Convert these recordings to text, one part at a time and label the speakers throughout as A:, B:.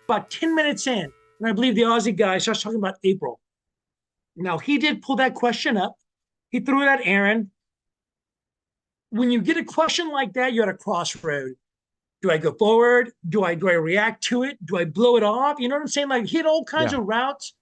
A: about 10 minutes in, and I believe the Aussie guy starts talking about April. Now, he did pull that question up. He threw it at Aaron. When you get a question like that, you're at a crossroad. Do I go forward? Do I react to it? Do I blow it off? You know what I'm saying? Like, he had all kinds
B: Yeah,
A: of routes.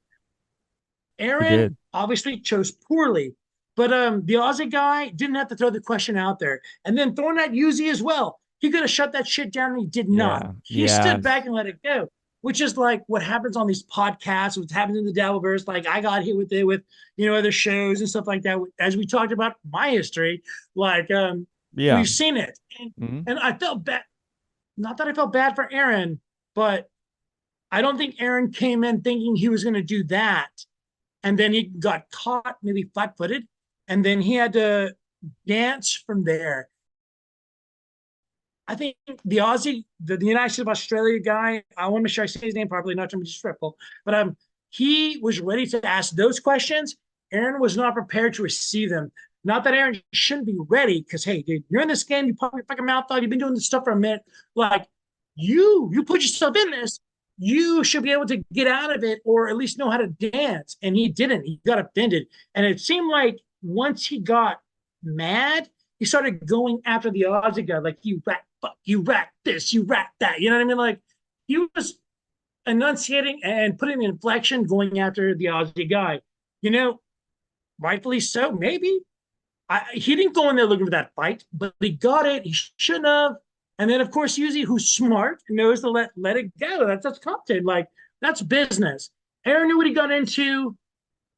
B: he
A: Aaron
B: did.
A: obviously chose poorly, but the Aussie guy didn't have to throw the question out there. And then throwing at Hughezy as well. He could have shut that shit down and he did not.
B: Yeah.
A: He stood back
B: Yes.
A: and let it go, which is like what happens on these podcasts, what happens in the Dabbleverse. Like I got hit with it with, other shows and stuff like that. As we talked about my history, like
B: Yeah.
A: we've seen it. And,
B: Hmm.
A: and I felt bad. Not that I felt bad for Aaron, but I don't think Aaron came in thinking he was going to do that and then he got caught maybe flat-footed, and then he had to dance from there. I think the Aussie, the United States of Australia guy, I want to make sure I say his name properly, not to be disrespectful, but he was ready to ask those questions. Aaron was not prepared to receive them. Not that Aaron shouldn't be ready, because hey, dude, you're in this game, you pop your fucking mouth off, you've been doing this stuff for a minute. Like you put yourself in this, you should be able to get out of it or at least know how to dance. And he didn't. He got offended. And it seemed like once he got mad, he started going after the Aussie guy, like you rat fuck, you rat this, you rat that. You know what I mean? Like he was enunciating and putting the inflection going after the Aussie guy. You know, rightfully so, maybe. He didn't go in there looking for that fight, but he got it. He shouldn't have. And then, of course, Hughezy, who's smart, knows to let it go. That's content. Like, that's business. Aaron knew what he got into.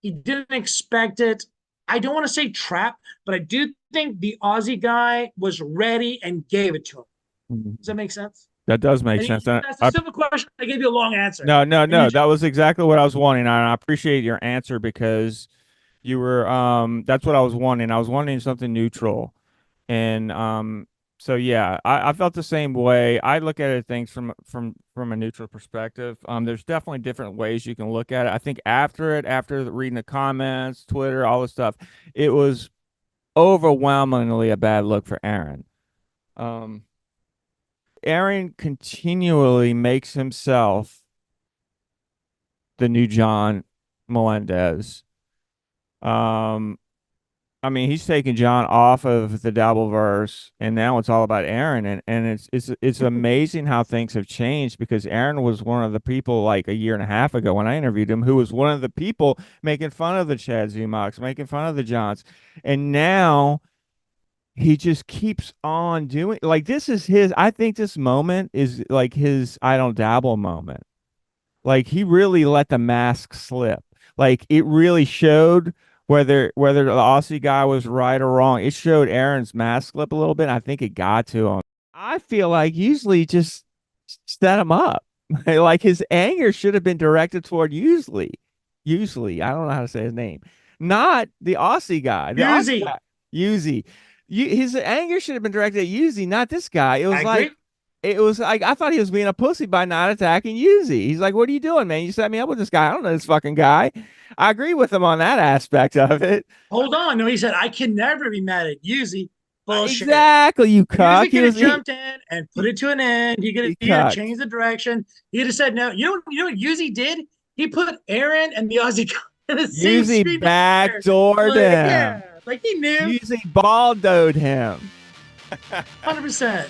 A: He didn't expect it. I don't want to say trap, but I do think the Aussie guy was ready and gave it to him. Does that make sense?
B: That does make
A: And
B: sense.
A: you asked a simple question. I gave you a long answer.
B: No, no,
A: And you
B: no.
A: just,
B: That was exactly what I was wanting. And I appreciate your answer because you were that's what I was wanting. I was wanting something neutral. And so yeah, I felt the same way. I look at it things from a neutral perspective. There's definitely different ways you can look at it. I think after reading the comments, Twitter, all this stuff, it was overwhelmingly a bad look for Aaron. Um Aaron continually makes himself the new John Melendez. Um, I mean, he's taken John off of the Dabbleverse, and now it's all about Aaron, and it's amazing how things have changed because Aaron was one of the people like a year and a half ago when I interviewed him, who was one of the people making fun of the Chad Zumox, making fun of the Johns, and now he just keeps on doing like this is his. I think this moment is like his I don't dabble moment. Like he really let the mask slip. Like it really showed whether the Aussie guy was right or wrong. It showed Aaron's mask slip a little bit. I think it got to him. I feel like usually just set him up. Like his anger should have been directed toward usually. I don't know how to say his name. Not the Aussie guy. The Aussie
A: Hughezy,
B: guy. Uzi. His anger should have been directed at Uzi, not this guy.
A: I agree.
B: It was like I thought he was being a pussy by not attacking Yuzi. He's like, "What are you doing, man? You set me up with this guy. I don't know this fucking guy." I agree with him on that aspect of it.
A: Hold on. No, he said, I can never be mad at Hughezy. Bullshit.
B: Exactly, you cuck.
A: Hughezy could have jumped in and put it to an end.
B: He
A: He could have
B: cucked.
A: changed the direction. He could have said no. You know what Hughezy did? He put Aaron and the Aussie in the same
B: Yuzi
A: screen together.
B: backdoored
A: Like, yeah,
B: him.
A: like he knew
B: Yuzi baldoed him.
A: 100%.